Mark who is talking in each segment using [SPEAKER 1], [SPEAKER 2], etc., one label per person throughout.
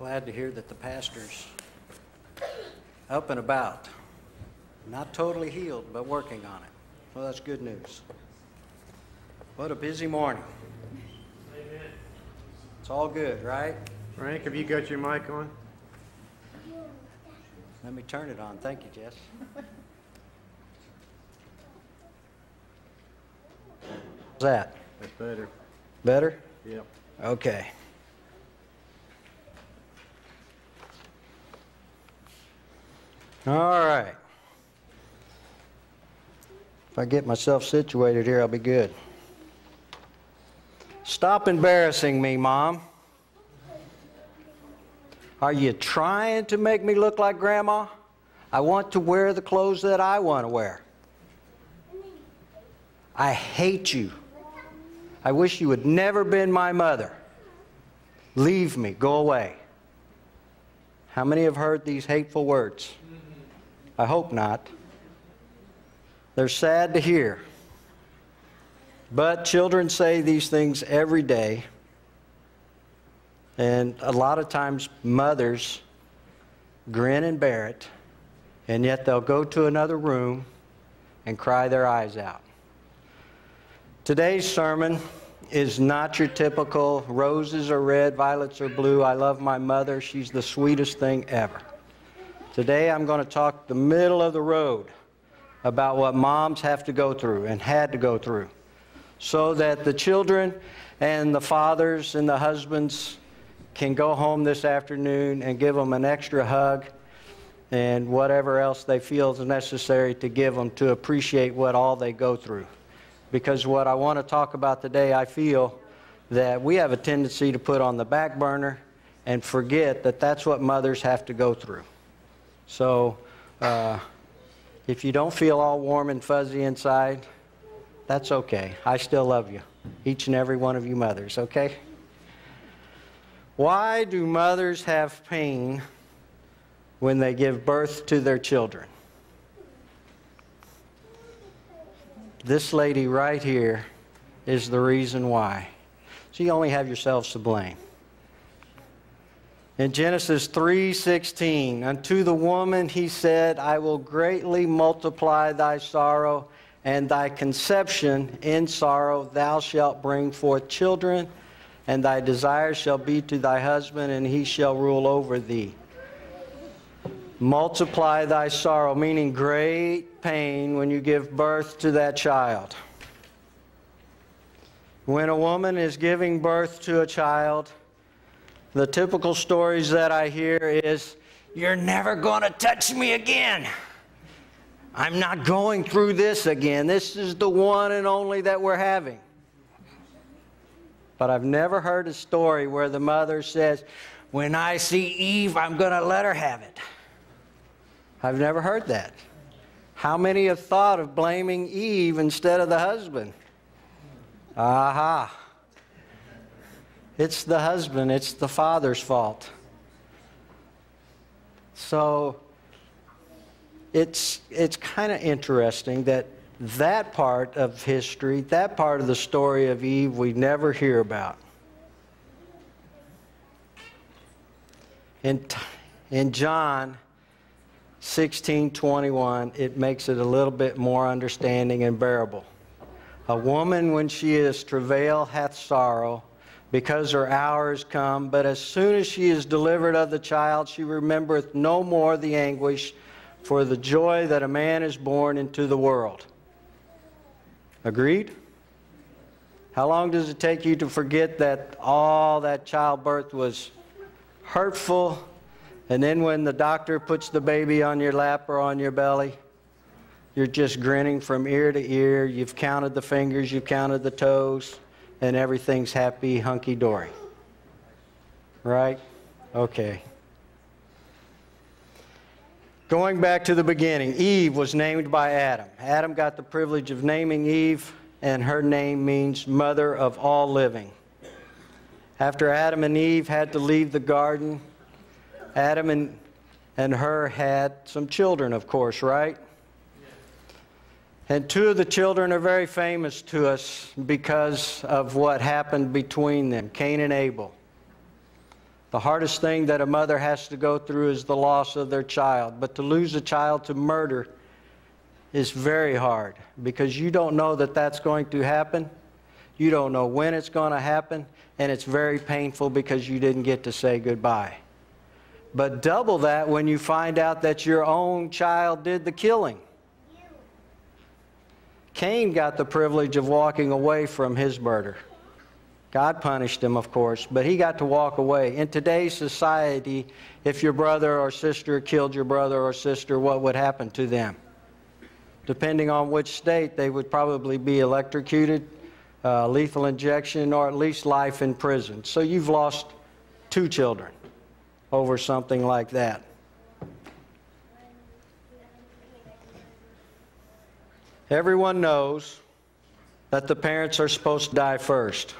[SPEAKER 1] Glad to hear that the pastor's up and about. Not totally healed, but working on it. Well, that's good news. What a busy morning.
[SPEAKER 2] Amen.
[SPEAKER 1] It's all good, right?
[SPEAKER 2] Frank, have you got your mic on?
[SPEAKER 1] Let me turn it on. Thank you, Jess. How's that?
[SPEAKER 2] That's better.
[SPEAKER 1] Better?
[SPEAKER 2] Yep.
[SPEAKER 1] Okay. All right. If I get myself situated here, I'll be good. Stop embarrassing me, Mom. Are you trying to make me look like Grandma? I want to wear the clothes that I want to wear. I hate you. I wish you had never been my mother. Leave me. Go away. How many have heard these hateful words? I hope not. They're sad to hear. But children say these things every day. And a lot of times mothers grin and bear it, and yet they'll go to another room and cry their eyes out. Today's sermon is not your typical roses are red, violets are blue, I love my mother, she's the sweetest thing ever. Today I'm going to talk the middle of the road about what moms have to go through and had to go through so that the children and the fathers and the husbands can go home this afternoon and give them an extra hug and whatever else they feel is necessary to give them to appreciate what all they go through. Because what I want to talk about today, I feel that we have a tendency to put on the back burner and forget that that's what mothers have to go through. So if you don't feel all warm and fuzzy inside, that's okay. I still love you, each and every one of you mothers, okay? Why do mothers have pain when they give birth to their children? This lady right here is the reason why. So you only have yourselves to blame. In Genesis 3:16, unto the woman he said, I will greatly multiply thy sorrow, and thy conception in sorrow thou shalt bring forth children, and thy desire shall be to thy husband, and he shall rule over thee. Multiply thy sorrow, meaning great pain when you give birth to that child. When a woman is giving birth to a child, the typical stories that I hear is, you're never going to touch me again. I'm not going through this again. This is the one and only that we're having. But I've never heard a story where the mother says, when I see Eve, I'm going to let her have it. I've never heard that. How many have thought of blaming Eve instead of the husband? Aha. It's the husband, it's the father's fault. So it's kind of interesting that that part of history, that part of the story of Eve, we never hear about. In John 16:21, it makes it a little bit more understanding and bearable. A woman, when she is travail, hath sorrow, because her hour is come. But as soon as she is delivered of the child, she remembereth no more the anguish for the joy that a man is born into the world. Agreed? How long does it take you to forget that all that childbirth was hurtful, and then when the doctor puts the baby on your lap or on your belly, you're just grinning from ear to ear, you've counted the fingers, you've counted the toes, and everything's happy, hunky-dory. Right? Okay. Going back to the beginning, Eve was named by Adam. Adam got the privilege of naming Eve, and her name means mother of all living. After Adam and Eve had to leave the garden, Adam and her had some children, of course, right? And two of the children are very famous to us because of what happened between them, Cain and Abel. The hardest thing that a mother has to go through is the loss of their child. But to lose a child to murder is very hard because you don't know that that's going to happen. You don't know when it's going to happen, and it's very painful because you didn't get to say goodbye. But double that when you find out that your own child did the killing. Cain got the privilege of walking away from his murder. God punished him, of course, but he got to walk away. In today's society, if your brother or sister killed your brother or sister, what would happen to them? Depending on which state, they would probably be electrocuted, lethal injection, or at least life in prison. So you've lost 2 children over something like that. Everyone knows that the parents are supposed to die first.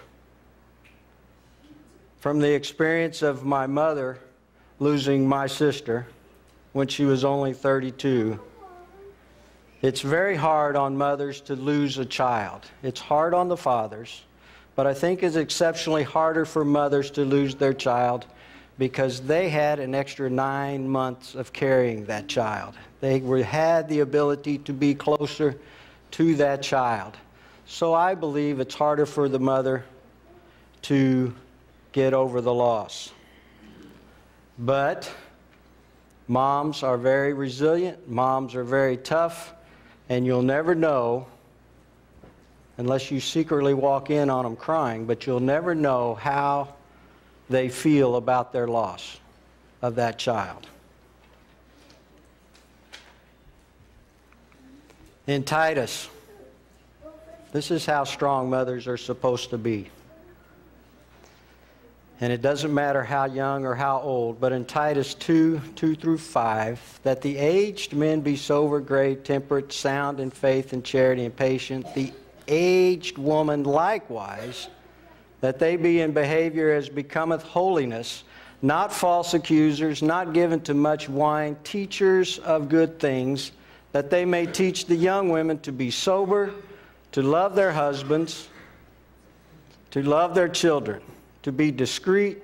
[SPEAKER 1] From the experience of my mother losing my sister when she was only 32, it's very hard on mothers to lose a child. It's hard on the fathers, but I think it's exceptionally harder for mothers to lose their child because they had an extra 9 months of carrying that child. They had the ability to be closer to that child. So I believe it's harder for the mother to get over the loss. But moms are very resilient, moms are very tough, and you'll never know, unless you secretly walk in on them crying, but you'll never know how they feel about their loss of that child. In Titus, this is how strong mothers are supposed to be. And it doesn't matter how young or how old, but in Titus 2:2-5, that the aged men be sober, grave, temperate, sound in faith and charity and patient. The aged woman likewise, that they be in behavior as becometh holiness, not false accusers, not given to much wine, teachers of good things, that they may teach the young women to be sober, to love their husbands, to love their children, to be discreet,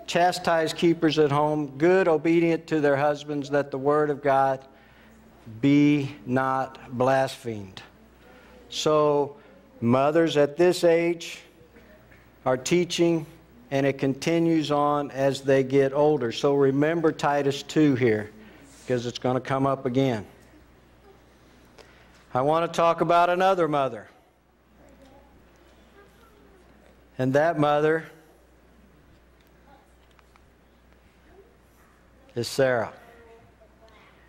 [SPEAKER 1] chastise keepers at home, good, obedient to their husbands, that the word of God be not blasphemed. So mothers at this age are teaching, and it continues on as they get older. So remember Titus 2 here, because it's going to come up again. I want to talk about another mother. And that mother is Sarah.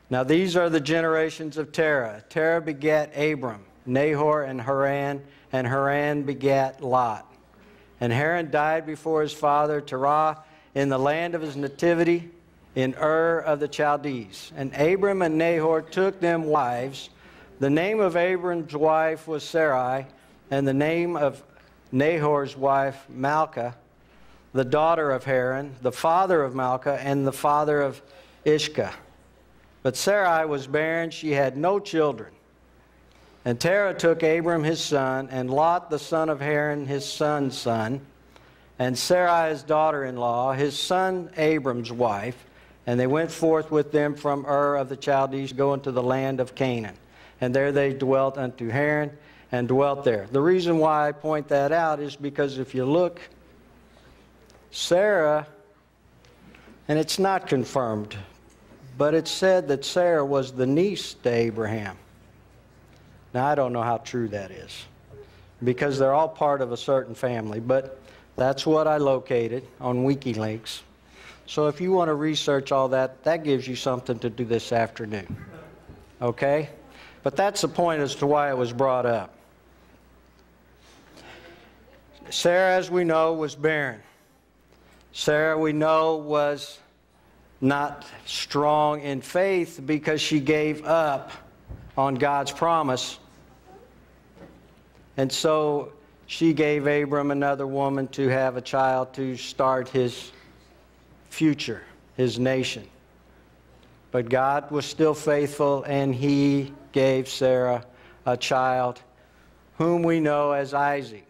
[SPEAKER 1] Now these are the generations of Terah. Terah begat Abram, Nahor, and Haran begat Lot. And Haran died before his father Terah in the land of his nativity, in Ur of the Chaldees. And Abram and Nahor took them wives. The name of Abram's wife was Sarai, and the name of Nahor's wife Milcah, the daughter of Haran, the father of Milcah, and the father of Ishkah. But Sarai was barren, she had no children. And Terah took Abram his son, and Lot the son of Haran his son's son, and Sarai his daughter-in-law, his son Abram's wife, and they went forth with them from Ur of the Chaldees, going to the land of Canaan. And there they dwelt unto Haran, and dwelt there. The reason why I point that out is because if you look, Sarah, and it's not confirmed, but it's said that Sarah was the niece to Abraham. Now, I don't know how true that is, because they're all part of a certain family, but that's what I located on WikiLeaks. So if you want to research all that, that gives you something to do this afternoon. Okay? But that's the point as to why it was brought up. Sarah, as we know, was barren. Sarah, we know, was not strong in faith because she gave up on God's promise. And so she gave Abram another woman to have a child to start his future, his nation. But God was still faithful, and he gave Sarah a child whom we know as Isaac.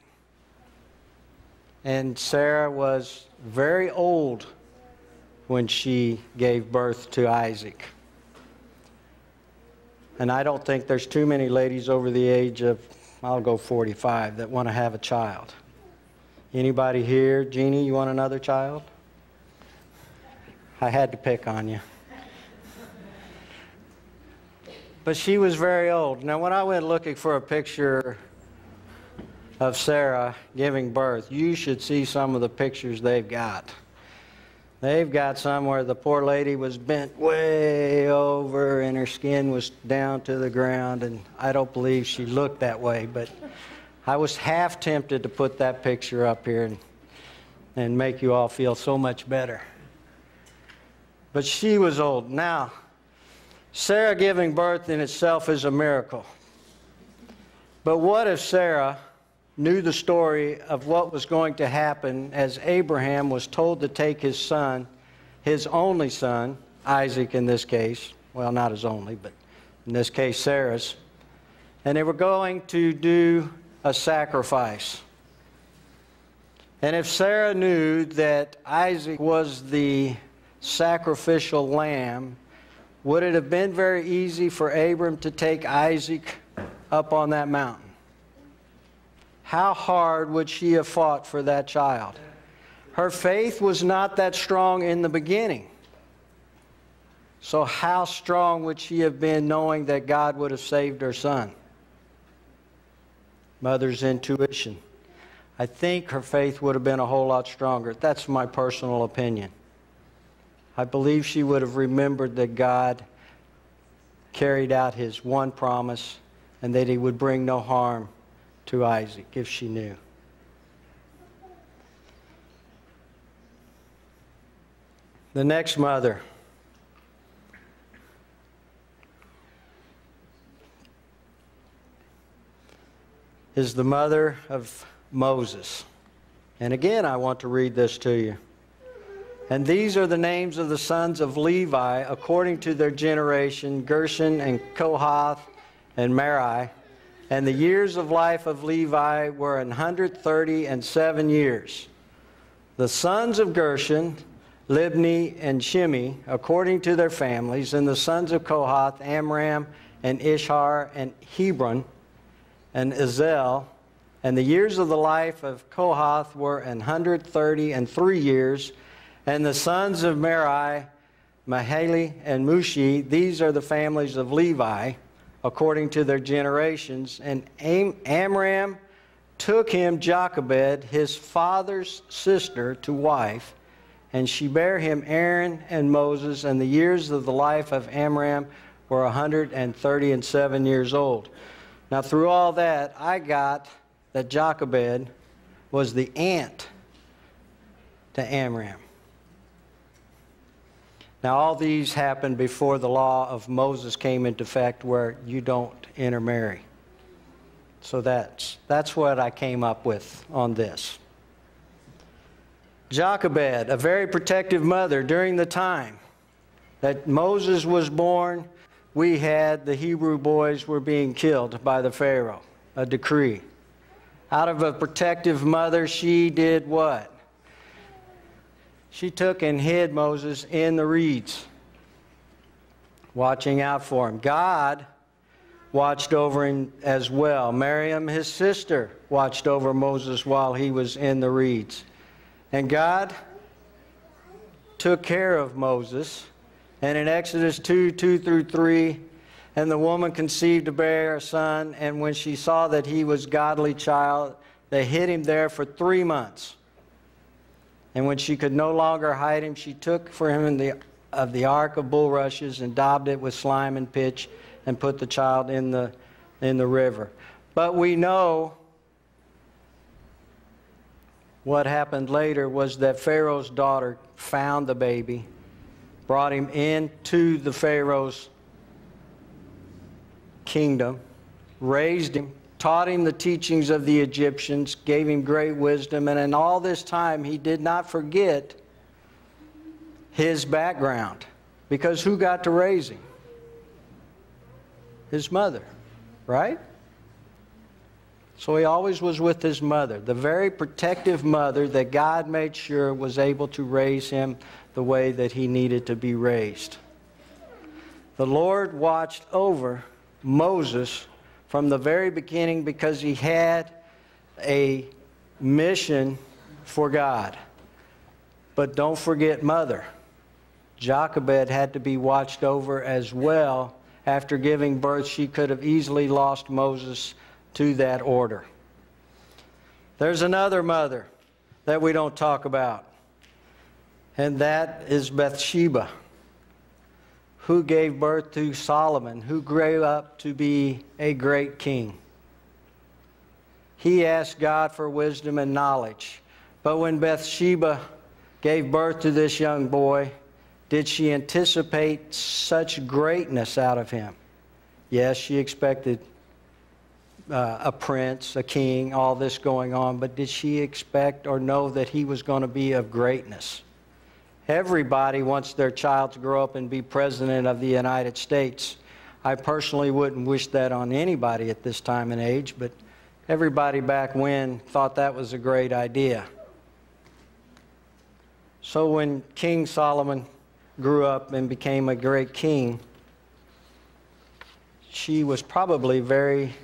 [SPEAKER 1] And Sarah was very old when she gave birth to Isaac. And I don't think there's too many ladies over the age of, I'll go 45, that want to have a child. Anybody here? Jeannie, you want another child? I had to pick on you. But she was very old. Now, when I went looking for a picture of Sarah giving birth, you should see some of the pictures they've got. They've got some where the poor lady was bent way over and her skin was down to the ground, and I don't believe she looked that way, but I was half tempted to put that picture up here and make you all feel so much better. But she was old. Now, Sarah giving birth in itself is a miracle. But what if Sarah knew the story of what was going to happen as Abraham was told to take his son, his only son, Isaac in this case, well, not his only, but in this case Sarah's, and they were going to do a sacrifice. And if Sarah knew that Isaac was the sacrificial lamb, would it have been very easy for Abram to take Isaac up on that mountain? How hard would she have fought for that child? Her faith was not that strong in the beginning. So how strong would she have been knowing that God would have saved her son? Mother's intuition. I think her faith would have been a whole lot stronger. That's my personal opinion. I believe she would have remembered that God carried out his one promise and that he would bring no harm to Isaac if she knew. The next mother is the mother of Moses. And again, I want to read this to you. And these are the names of the sons of Levi according to their generation, Gershon and Kohath and Merari. And the years of life of Levi were 137 years. The sons of Gershon, Libni and Shimei, according to their families, and the sons of Kohath, Amram and Ishar and Hebron and Ezel. And the years of the life of Kohath were 133 years. And the sons of Merari, Mahali and Mushi, these are the families of Levi, according to their generations. And Amram took him Jochebed, his father's sister, to wife, and she bare him Aaron and Moses, and the years of the life of Amram were 137 years old. Now, through all that, I got that Jochebed was the aunt to Amram. Now, all these happened before the law of Moses came into effect, where you don't intermarry. So that's what I came up with on this. Jochebed, a very protective mother. During the time that Moses was born, the Hebrew boys were being killed by the Pharaoh, a decree. Out of a protective mother, she did what? She took and hid Moses in the reeds, watching out for him. God watched over him as well. Miriam, his sister, watched over Moses while he was in the reeds. And God took care of Moses. And in Exodus 2:2-3, and the woman conceived to bear a son, and when she saw that he was a godly child, they hid him there for 3 months. And when she could no longer hide him, she took for him of the ark of bulrushes and daubed it with slime and pitch and put the child in the river. But we know what happened later was that Pharaoh's daughter found the baby, brought him into the Pharaoh's kingdom, raised him, taught him the teachings of the Egyptians, gave him great wisdom, and in all this time he did not forget his background. Because who got to raise him? His mother, right? So he always was with his mother, the very protective mother that God made sure was able to raise him the way that he needed to be raised. The Lord watched over Moses from the very beginning because he had a mission for God. But don't forget mother. Jochebed had to be watched over as well. After giving birth, she could have easily lost Moses to that order. There's another mother that we don't talk about, and that is Bathsheba, who gave birth to Solomon, who grew up to be a great king. He asked God for wisdom and knowledge. But when Bathsheba gave birth to this young boy, did she anticipate such greatness out of him? Yes, she expected a prince, a king, all this going on, but did she expect or know that he was going to be of greatness? Everybody wants their child to grow up and be president of the United States. I personally wouldn't wish that on anybody at this time and age, but everybody back when thought that was a great idea. So when King Solomon grew up and became a great king, she was probably very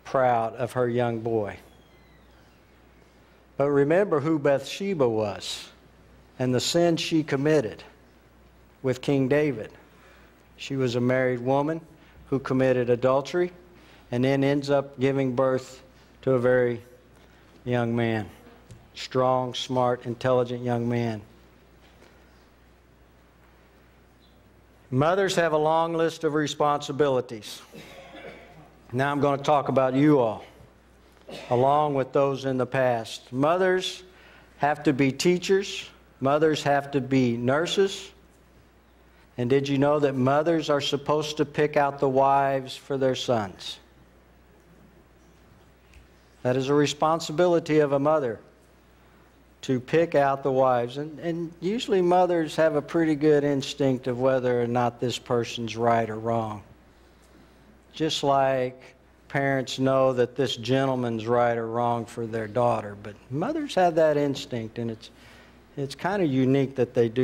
[SPEAKER 1] proud of her young boy. But remember who Bathsheba was and the sin she committed with King David. She was a married woman who committed adultery and then ends up giving birth to a very young man. Strong, smart, intelligent young man. Mothers have a long list of responsibilities. Now I'm going to talk about you all, along with those in the past. Mothers have to be teachers. Mothers have to be nurses. And did you know that mothers are supposed to pick out the wives for their sons? That is a responsibility of a mother, to pick out the wives. And usually mothers have a pretty good instinct of whether or not this person's right or wrong. Just like parents know that this gentleman's right or wrong for their daughter. But mothers have that instinct, and it's kind of unique that they do